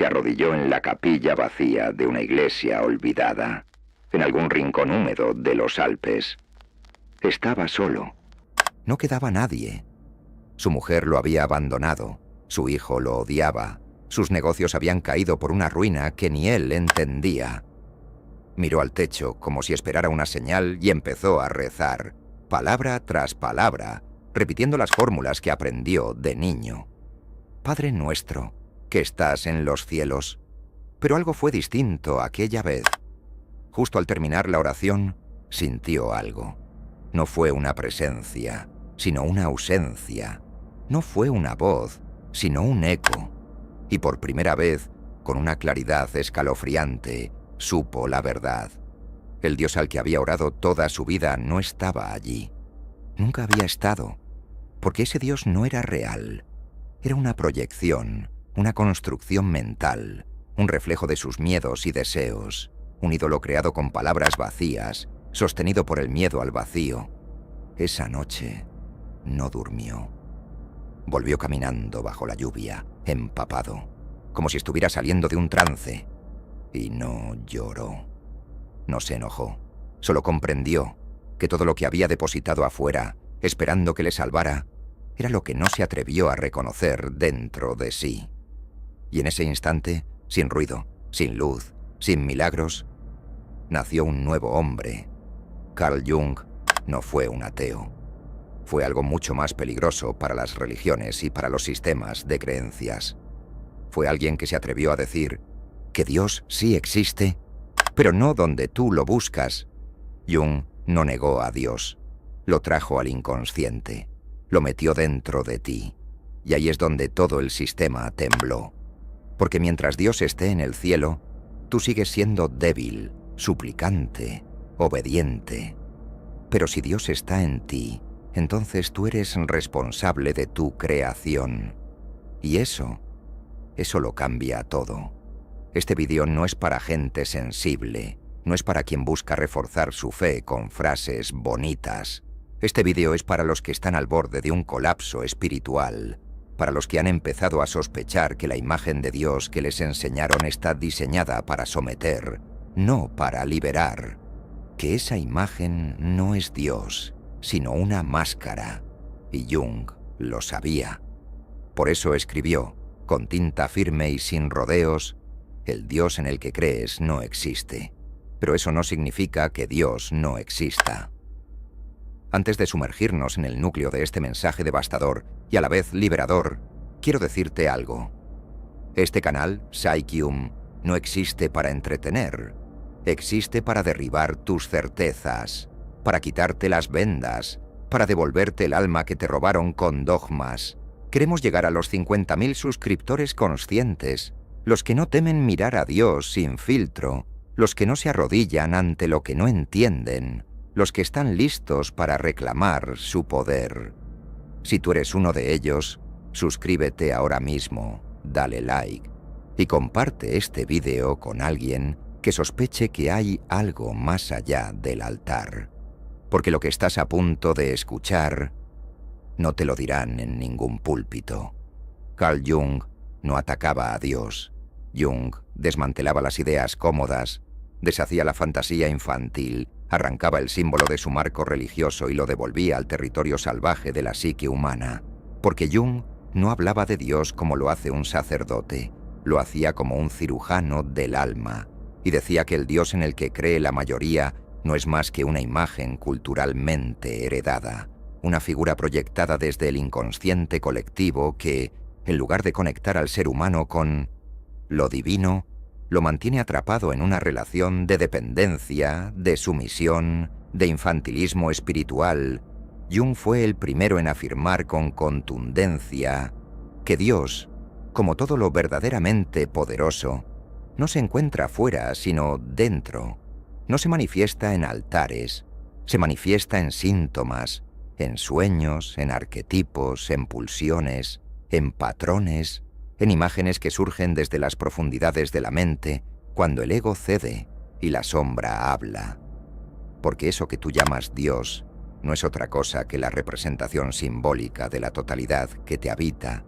se arrodilló en la capilla vacía de una iglesia olvidada, en algún rincón húmedo de los Alpes. Estaba solo. No quedaba nadie. Su mujer lo había abandonado, su hijo lo odiaba, sus negocios habían caído por una ruina que ni él entendía. Miró al techo como si esperara una señal y empezó a rezar, palabra tras palabra, repitiendo las fórmulas que aprendió de niño. Padre nuestro, que estás en los cielos. Pero algo fue distinto aquella vez. Justo al terminar la oración, sintió algo. No fue una presencia, sino una ausencia. No fue una voz, sino un eco. Y por primera vez, con una claridad escalofriante, supo la verdad. El Dios al que había orado toda su vida no estaba allí. Nunca había estado, porque ese Dios no era real. Era una proyección, una construcción mental, un reflejo de sus miedos y deseos, un ídolo creado con palabras vacías, sostenido por el miedo al vacío. Esa noche no durmió. Volvió caminando bajo la lluvia, empapado, como si estuviera saliendo de un trance. Y no lloró. No se enojó. Solo comprendió que todo lo que había depositado afuera, esperando que le salvara, era lo que no se atrevió a reconocer dentro de sí. Y en ese instante, sin ruido, sin luz, sin milagros, nació un nuevo hombre. Carl Jung no fue un ateo. Fue algo mucho más peligroso para las religiones y para los sistemas de creencias. Fue alguien que se atrevió a decir que Dios sí existe, pero no donde tú lo buscas. Jung no negó a Dios, lo trajo al inconsciente, lo metió dentro de ti, y ahí es donde todo el sistema tembló. Porque mientras Dios esté en el cielo, tú sigues siendo débil, suplicante, obediente. Pero si Dios está en ti, entonces tú eres responsable de tu creación. Y eso lo cambia todo. Este vídeo no es para gente sensible, no es para quien busca reforzar su fe con frases bonitas. Este vídeo es para los que están al borde de un colapso espiritual, para los que han empezado a sospechar que la imagen de Dios que les enseñaron está diseñada para someter, no para liberar, que esa imagen no es Dios, sino una máscara, y Jung lo sabía. Por eso escribió, con tinta firme y sin rodeos, el Dios en el que crees no existe, pero eso no significa que Dios no exista. Antes de sumergirnos en el núcleo de este mensaje devastador y a la vez liberador, quiero decirte algo. Este canal, Psychium, no existe para entretener, existe para derribar tus certezas, para quitarte las vendas, para devolverte el alma que te robaron con dogmas. Queremos llegar a los 50.000 suscriptores conscientes, los que no temen mirar a Dios sin filtro, los que no se arrodillan ante lo que no entienden, los que están listos para reclamar su poder. Si tú eres uno de ellos, suscríbete ahora mismo, dale like y comparte este vídeo con alguien que sospeche que hay algo más allá del altar. Porque lo que estás a punto de escuchar no te lo dirán en ningún púlpito. Carl Jung no atacaba a Dios. Jung desmantelaba las ideas cómodas, deshacía la fantasía infantil, arrancaba el símbolo de su marco religioso y lo devolvía al territorio salvaje de la psique humana. Porque Jung no hablaba de Dios como lo hace un sacerdote, lo hacía como un cirujano del alma, y decía que el Dios en el que cree la mayoría no es más que una imagen culturalmente heredada, una figura proyectada desde el inconsciente colectivo que, en lugar de conectar al ser humano con lo divino, lo mantiene atrapado en una relación de dependencia, de sumisión, de infantilismo espiritual. Jung fue el primero en afirmar con contundencia que Dios, como todo lo verdaderamente poderoso, no se encuentra fuera, sino dentro. No se manifiesta en altares, se manifiesta en síntomas, en sueños, en arquetipos, en pulsiones, en patrones, en imágenes que surgen desde las profundidades de la mente cuando el ego cede y la sombra habla. Porque eso que tú llamas Dios no es otra cosa que la representación simbólica de la totalidad que te habita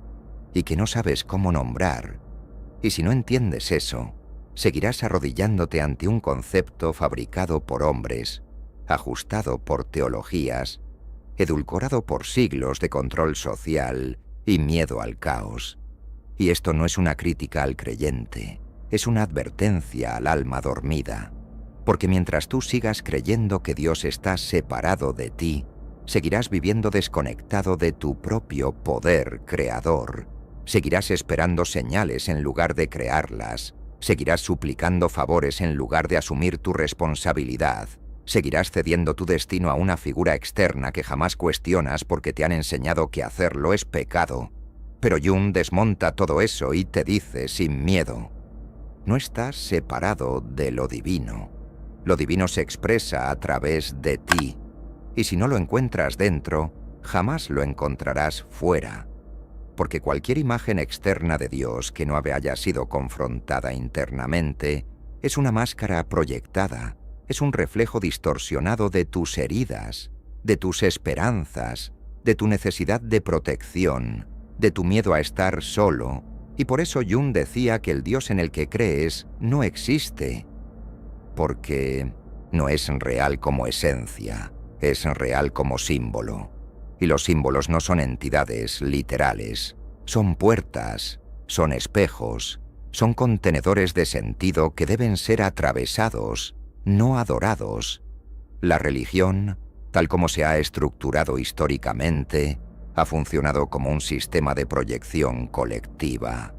y que no sabes cómo nombrar, Y si no entiendes eso, seguirás arrodillándote ante un concepto fabricado por hombres, ajustado por teologías, edulcorado por siglos de control social y miedo al caos. Y esto no es una crítica al creyente, es una advertencia al alma dormida, porque mientras tú sigas creyendo que Dios está separado de ti, seguirás viviendo desconectado de tu propio poder creador, seguirás esperando señales en lugar de crearlas, seguirás suplicando favores en lugar de asumir tu responsabilidad, seguirás cediendo tu destino a una figura externa que jamás cuestionas porque te han enseñado que hacerlo es pecado. Pero Jung desmonta todo eso y te dice sin miedo: no estás separado de lo divino. Lo divino se expresa a través de ti, y si no lo encuentras dentro, jamás lo encontrarás fuera, porque cualquier imagen externa de Dios que no haya sido confrontada internamente es una máscara proyectada, es un reflejo distorsionado de tus heridas, de tus esperanzas, de tu necesidad de protección, de tu miedo a estar solo, y por eso Jung decía que el Dios en el que crees no existe, porque no es real como esencia, es real como símbolo. Y los símbolos no son entidades literales, son puertas, son espejos, son contenedores de sentido que deben ser atravesados, no adorados. La religión, tal como se ha estructurado históricamente, ha funcionado como un sistema de proyección colectiva,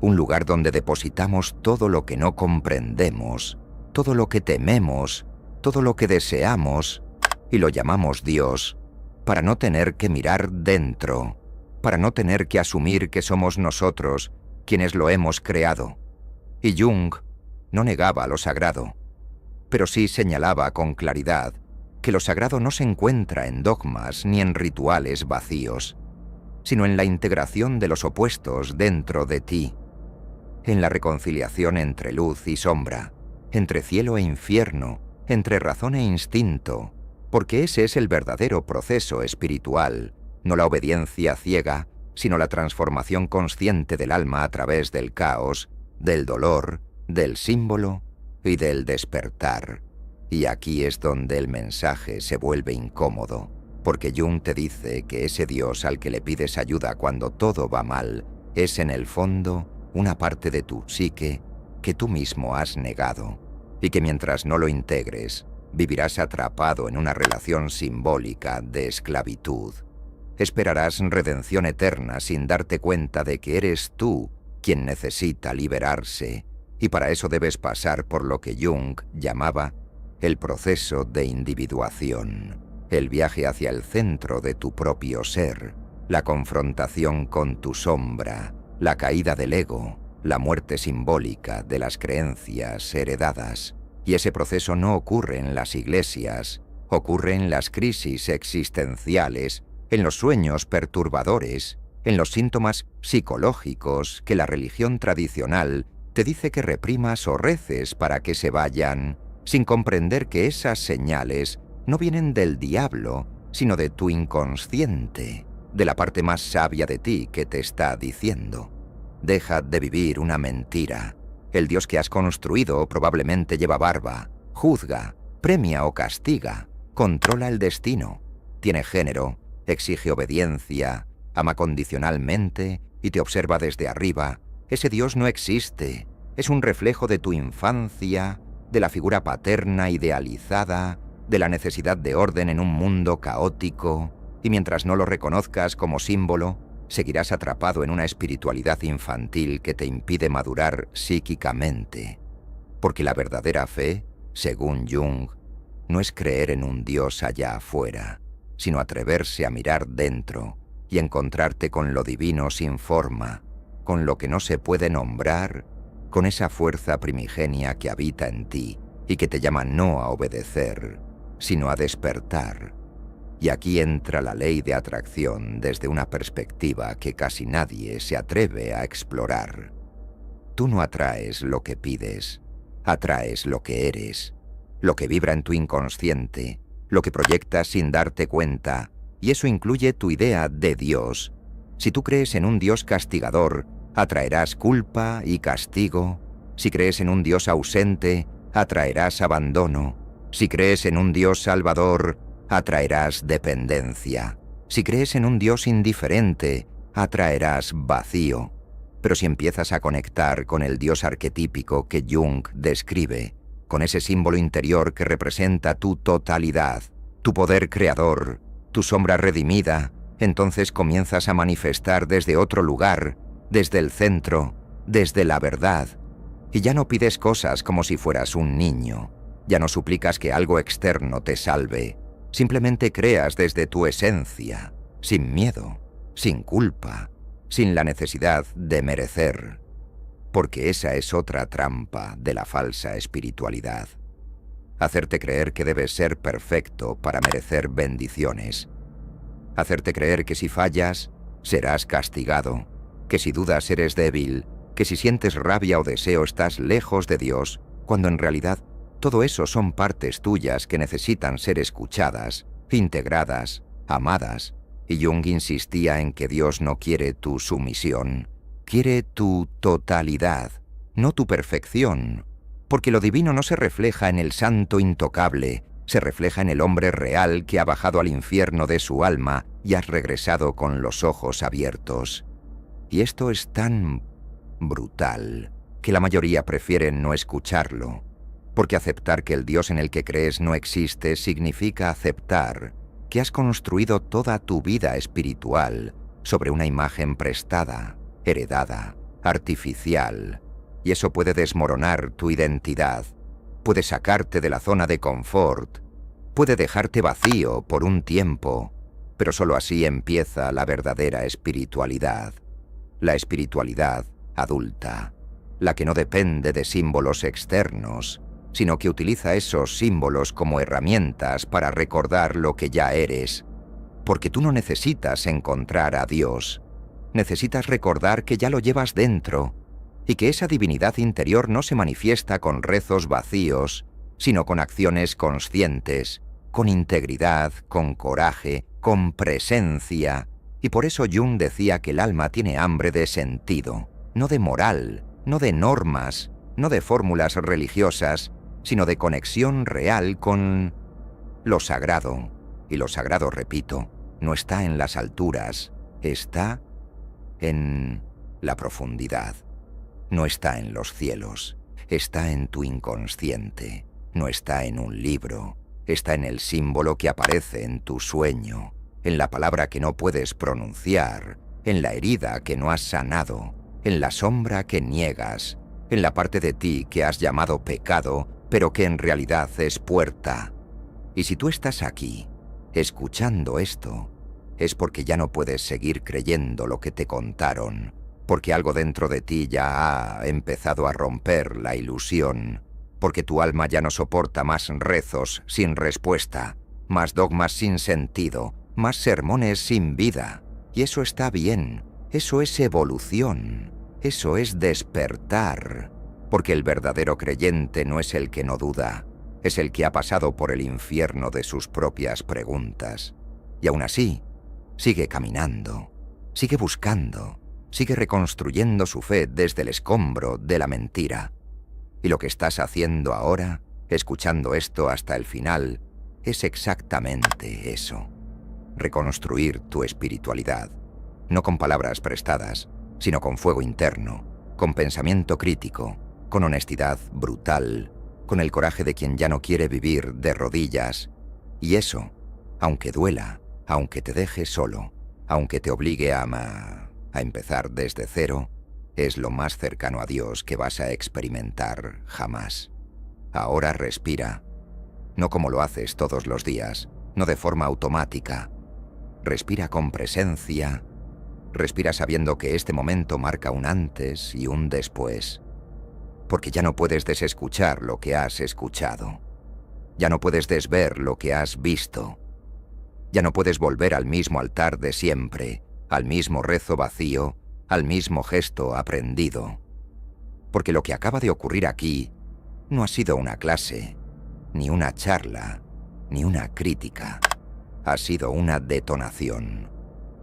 un lugar donde depositamos todo lo que no comprendemos, todo lo que tememos, todo lo que deseamos, y lo llamamos Dios, para no tener que mirar dentro, para no tener que asumir que somos nosotros quienes lo hemos creado. Y Jung no negaba lo sagrado, pero sí señalaba con claridad que lo sagrado no se encuentra en dogmas ni en rituales vacíos, sino en la integración de los opuestos dentro de ti, en la reconciliación entre luz y sombra, entre cielo e infierno, entre razón e instinto, porque ese es el verdadero proceso espiritual, no la obediencia ciega, sino la transformación consciente del alma a través del caos, del dolor, del símbolo y del despertar. Y aquí es donde el mensaje se vuelve incómodo, porque Jung te dice que ese Dios al que le pides ayuda cuando todo va mal es en el fondo una parte de tu psique que tú mismo has negado, y que mientras no lo integres, vivirás atrapado en una relación simbólica de esclavitud. Esperarás redención eterna sin darte cuenta de que eres tú quien necesita liberarse, y para eso debes pasar por lo que Jung llamaba el proceso de individuación, el viaje hacia el centro de tu propio ser, la confrontación con tu sombra, la caída del ego, la muerte simbólica de las creencias heredadas. Y ese proceso no ocurre en las iglesias, ocurre en las crisis existenciales, en los sueños perturbadores, en los síntomas psicológicos que la religión tradicional te dice que reprimas o reces para que se vayan, sin comprender que esas señales no vienen del diablo, sino de tu inconsciente, de la parte más sabia de ti que te está diciendo: deja de vivir una mentira. El Dios que has construido probablemente lleva barba, juzga, premia o castiga, controla el destino, tiene género, exige obediencia, ama condicionalmente y te observa desde arriba. Ese Dios no existe, es un reflejo de tu infancia, de la figura paterna idealizada, de la necesidad de orden en un mundo caótico, y mientras no lo reconozcas como símbolo, seguirás atrapado en una espiritualidad infantil que te impide madurar psíquicamente. Porque la verdadera fe, según Jung, no es creer en un Dios allá afuera, sino atreverse a mirar dentro y encontrarte con lo divino sin forma, con lo que no se puede nombrar, con esa fuerza primigenia que habita en ti y que te llama no a obedecer, sino a despertar. Y aquí entra la ley de atracción desde una perspectiva que casi nadie se atreve a explorar. Tú no atraes lo que pides, atraes lo que eres, lo que vibra en tu inconsciente, lo que proyectas sin darte cuenta, y eso incluye tu idea de Dios. Si tú crees en un Dios castigador, atraerás culpa y castigo. Si crees en un Dios ausente, atraerás abandono. Si crees en un Dios salvador, atraerás dependencia. Si crees en un Dios indiferente, atraerás vacío. Pero si empiezas a conectar con el Dios arquetípico que Jung describe, con ese símbolo interior que representa tu totalidad, tu poder creador, tu sombra redimida, entonces comienzas a manifestar desde otro lugar, desde el centro, desde la verdad. Y ya no pides cosas como si fueras un niño. Ya no suplicas que algo externo te salve. Simplemente creas desde tu esencia, sin miedo, sin culpa, sin la necesidad de merecer. Porque esa es otra trampa de la falsa espiritualidad. Hacerte creer que debes ser perfecto para merecer bendiciones. Hacerte creer que si fallas, serás castigado, que si dudas eres débil, que si sientes rabia o deseo estás lejos de Dios, cuando en realidad todo eso son partes tuyas que necesitan ser escuchadas, integradas, amadas. Y Jung insistía en que Dios no quiere tu sumisión, quiere tu totalidad, no tu perfección, porque lo divino no se refleja en el santo intocable, se refleja en el hombre real que ha bajado al infierno de su alma y has regresado con los ojos abiertos. Y esto es tan brutal que la mayoría prefieren no escucharlo, porque aceptar que el Dios en el que crees no existe significa aceptar que has construido toda tu vida espiritual sobre una imagen prestada, heredada, artificial, y eso puede desmoronar tu identidad, puede sacarte de la zona de confort, puede dejarte vacío por un tiempo, pero solo así empieza la verdadera espiritualidad, la espiritualidad adulta, la que no depende de símbolos externos, sino que utiliza esos símbolos como herramientas para recordar lo que ya eres. Porque tú no necesitas encontrar a Dios, necesitas recordar que ya lo llevas dentro, y que esa divinidad interior no se manifiesta con rezos vacíos, sino con acciones conscientes, con integridad, con coraje, con presencia. Y por eso Jung decía que el alma tiene hambre de sentido, no de moral, no de normas, no de fórmulas religiosas, sino de conexión real con lo sagrado. Y lo sagrado, repito, no está en las alturas, está en la profundidad. No está en los cielos, está en tu inconsciente, no está en un libro, está en el símbolo que aparece en tu sueño, en la palabra que no puedes pronunciar, en la herida que no has sanado, en la sombra que niegas, en la parte de ti que has llamado pecado, pero que en realidad es puerta. Y si tú estás aquí, escuchando esto, es porque ya no puedes seguir creyendo lo que te contaron, porque algo dentro de ti ya ha empezado a romper la ilusión, porque tu alma ya no soporta más rezos sin respuesta, más dogmas sin sentido, más sermones sin vida. Y eso está bien, eso es evolución, eso es despertar. Porque el verdadero creyente no es el que no duda, es el que ha pasado por el infierno de sus propias preguntas. Y aún así, sigue caminando, sigue buscando, sigue reconstruyendo su fe desde el escombro de la mentira. Y lo que estás haciendo ahora, escuchando esto hasta el final, es exactamente eso. Reconstruir tu espiritualidad, no con palabras prestadas, sino con fuego interno, con pensamiento crítico, con honestidad brutal, con el coraje de quien ya no quiere vivir de rodillas. Y eso, aunque duela, aunque te deje solo, aunque te obligue a empezar desde cero, es lo más cercano a Dios que vas a experimentar jamás. Ahora respira, no como lo haces todos los días, no de forma automática. Respira con presencia, respira sabiendo que este momento marca un antes y un después. Porque ya no puedes desescuchar lo que has escuchado. Ya no puedes desver lo que has visto. Ya no puedes volver al mismo altar de siempre, al mismo rezo vacío, al mismo gesto aprendido. Porque lo que acaba de ocurrir aquí no ha sido una clase, ni una charla, ni una crítica. Ha sido una detonación,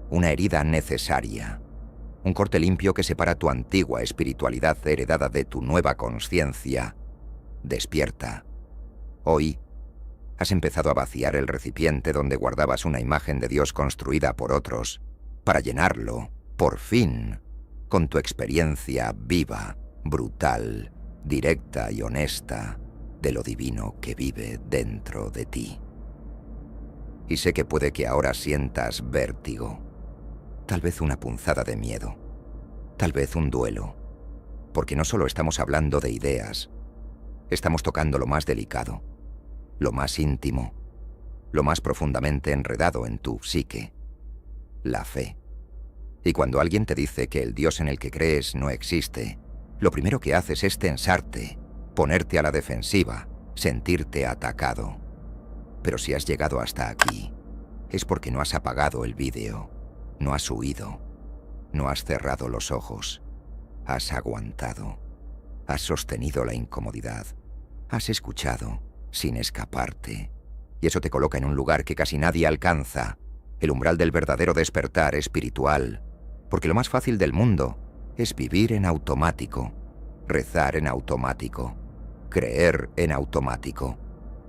una herida necesaria, Un corte limpio que separa tu antigua espiritualidad heredada de tu nueva consciencia. Despierta. Hoy has empezado a vaciar el recipiente donde guardabas una imagen de Dios construida por otros, para llenarlo, por fin, con tu experiencia viva, brutal, directa y honesta de lo divino que vive dentro de ti. Y sé que puede que ahora sientas vértigo, tal vez una punzada de miedo, tal vez un duelo, porque no solo estamos hablando de ideas, estamos tocando lo más delicado, lo más íntimo, lo más profundamente enredado en tu psique, la fe. Y cuando alguien te dice que el Dios en el que crees no existe, lo primero que haces es tensarte, ponerte a la defensiva, sentirte atacado. Pero si has llegado hasta aquí, es porque no has apagado el vídeo, no has huido, no has cerrado los ojos, has aguantado, has sostenido la incomodidad, has escuchado sin escaparte. Y eso te coloca en un lugar que casi nadie alcanza, el umbral del verdadero despertar espiritual, porque lo más fácil del mundo es vivir en automático, rezar en automático, creer en automático,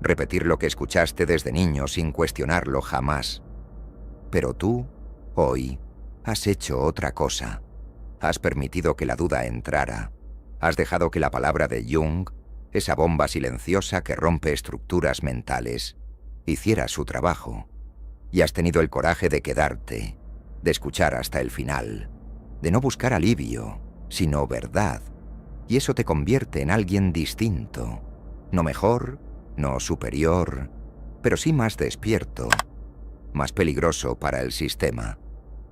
repetir lo que escuchaste desde niño sin cuestionarlo jamás. Pero tú, hoy, has hecho otra cosa. Has permitido que la duda entrara. Has dejado que la palabra de Jung, esa bomba silenciosa que rompe estructuras mentales, hiciera su trabajo. Y has tenido el coraje de quedarte, de escuchar hasta el final, de no buscar alivio, sino verdad. Y eso te convierte en alguien distinto, no mejor, no superior, pero sí más despierto, más peligroso para el sistema,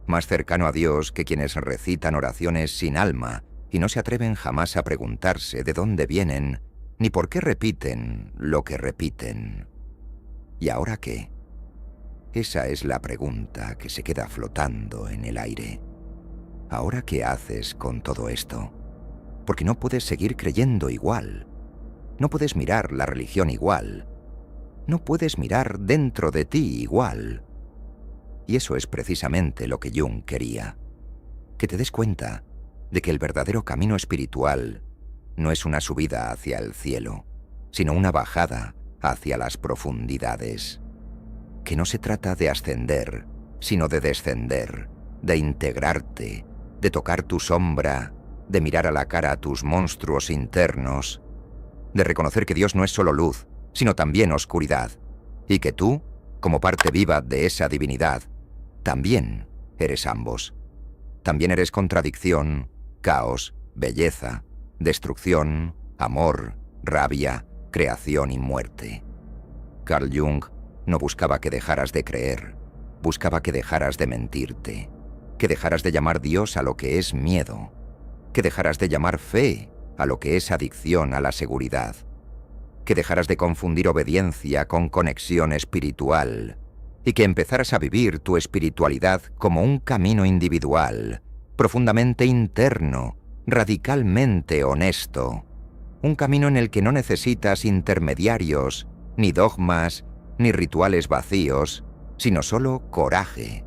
más cercano a Dios que quienes recitan oraciones sin alma y no se atreven jamás a preguntarse de dónde vienen ni por qué repiten lo que repiten. ¿Y ahora qué? Esa es la pregunta que se queda flotando en el aire. ¿Ahora qué haces con todo esto? Porque no puedes seguir creyendo igual. No puedes mirar la religión igual. No puedes mirar dentro de ti igual. Y eso es precisamente lo que Jung quería. Que te des cuenta de que el verdadero camino espiritual no es una subida hacia el cielo, sino una bajada hacia las profundidades. Que no se trata de ascender, sino de descender, de integrarte, de tocar tu sombra, de mirar a la cara a tus monstruos internos, de reconocer que Dios no es solo luz, sino también oscuridad, y que tú, como parte viva de esa divinidad, también eres ambos. También eres contradicción, caos, belleza, destrucción, amor, rabia, creación y muerte. Carl Jung no buscaba que dejaras de creer, buscaba que dejaras de mentirte, que dejaras de llamar Dios a lo que es miedo, que dejaras de llamar fe a lo que es adicción a la seguridad, que dejaras de confundir obediencia con conexión espiritual y que empezaras a vivir tu espiritualidad como un camino individual, profundamente interno, radicalmente honesto, un camino en el que no necesitas intermediarios, ni dogmas, ni rituales vacíos, sino solo coraje,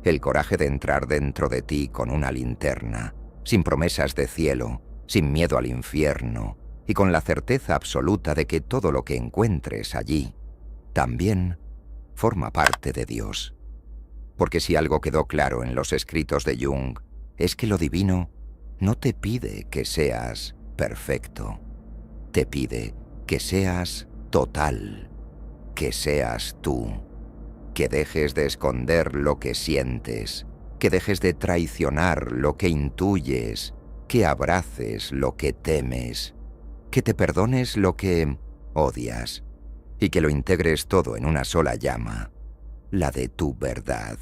el coraje de entrar dentro de ti con una linterna, sin promesas de cielo, sin miedo al infierno, y con la certeza absoluta de que todo lo que encuentres allí también forma parte de Dios. Porque si algo quedó claro en los escritos de Jung, es que lo divino no te pide que seas perfecto, te pide que seas total, que seas tú, que dejes de esconder lo que sientes, que dejes de traicionar lo que intuyes, que abraces lo que temes, que te perdones lo que odias y que lo integres todo en una sola llama, la de tu verdad.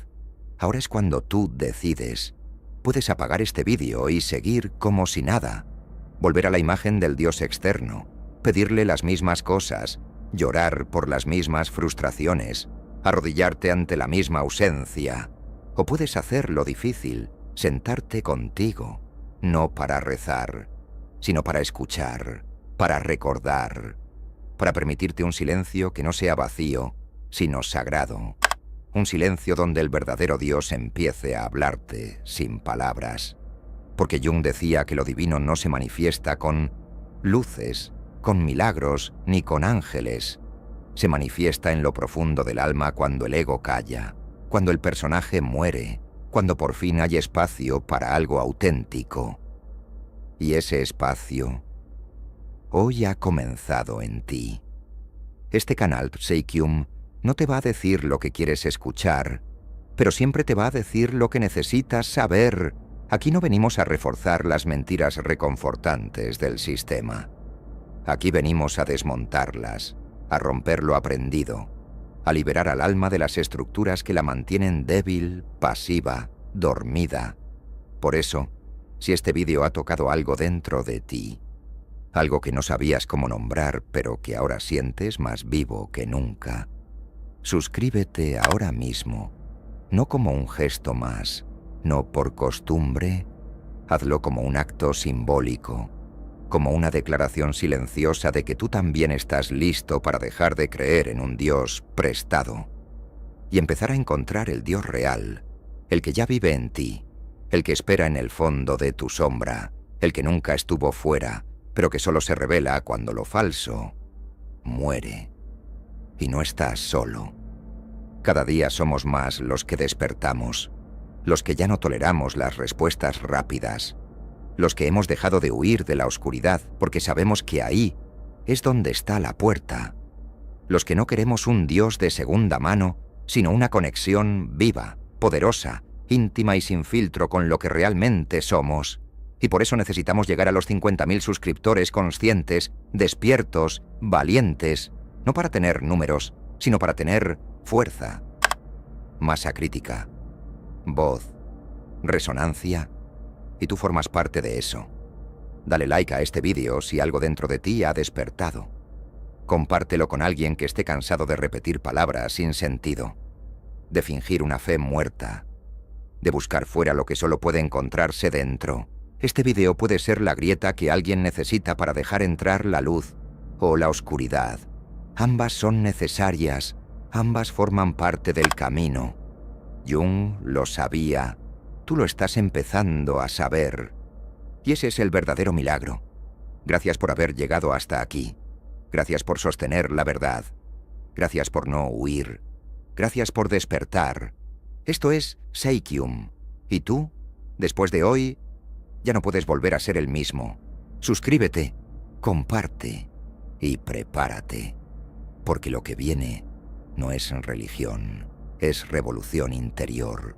Ahora es cuando tú decides. Puedes apagar este vídeo y seguir como si nada, volver a la imagen del Dios externo, pedirle las mismas cosas, llorar por las mismas frustraciones, arrodillarte ante la misma ausencia. O puedes hacer lo difícil, sentarte contigo, no para rezar, sino para escuchar, para recordar, para permitirte un silencio que no sea vacío, sino sagrado. Un silencio donde el verdadero Dios empiece a hablarte sin palabras. porque Jung decía que lo divino no se manifiesta con luces, con milagros, ni con ángeles. Se manifiesta en lo profundo del alma cuando el ego calla, cuando el personaje muere, cuando por fin hay espacio para algo auténtico. Y ese espacio hoy ha comenzado en ti. Este canal Psychium no te va a decir lo que quieres escuchar, pero siempre te va a decir lo que necesitas saber. Aquí no venimos a reforzar las mentiras reconfortantes del sistema. Aquí venimos a desmontarlas, a romper lo aprendido, a liberar al alma de las estructuras que la mantienen débil, pasiva, dormida. Por eso, si este vídeo ha tocado algo dentro de ti, algo que no sabías cómo nombrar, pero que ahora sientes más vivo que nunca, suscríbete ahora mismo, no como un gesto más, no por costumbre, hazlo como un acto simbólico, como una declaración silenciosa de que tú también estás listo para dejar de creer en un Dios prestado y empezar a encontrar el Dios real, el que ya vive en ti, el que espera en el fondo de tu sombra, el que nunca estuvo fuera, pero que solo se revela cuando lo falso muere. Y no estás solo. Cada día somos más los que despertamos, los que ya no toleramos las respuestas rápidas, los que hemos dejado de huir de la oscuridad porque sabemos que ahí es donde está la puerta, los que no queremos un Dios de segunda mano, sino una conexión viva, poderosa, íntima y sin filtro con lo que realmente somos. Y por eso necesitamos llegar a los 50.000 suscriptores conscientes, despiertos, valientes, no para tener números, sino para tener fuerza, masa crítica, voz, resonancia, y tú formas parte de eso. Dale like a este vídeo si algo dentro de ti ha despertado. Compártelo con alguien que esté cansado de repetir palabras sin sentido, de fingir una fe muerta, de buscar fuera lo que solo puede encontrarse dentro. Este vídeo puede ser la grieta que alguien necesita para dejar entrar la luz o la oscuridad. Ambas son necesarias, ambas forman parte del camino. Jung lo sabía, tú lo estás empezando a saber. Y ese es el verdadero milagro. Gracias por haber llegado hasta aquí. Gracias por sostener la verdad. Gracias por no huir. Gracias por despertar. Esto es Psychium. Y tú, después de hoy, ya no puedes volver a ser el mismo. Suscríbete, comparte y prepárate. Porque lo que viene no es religión, es revolución interior.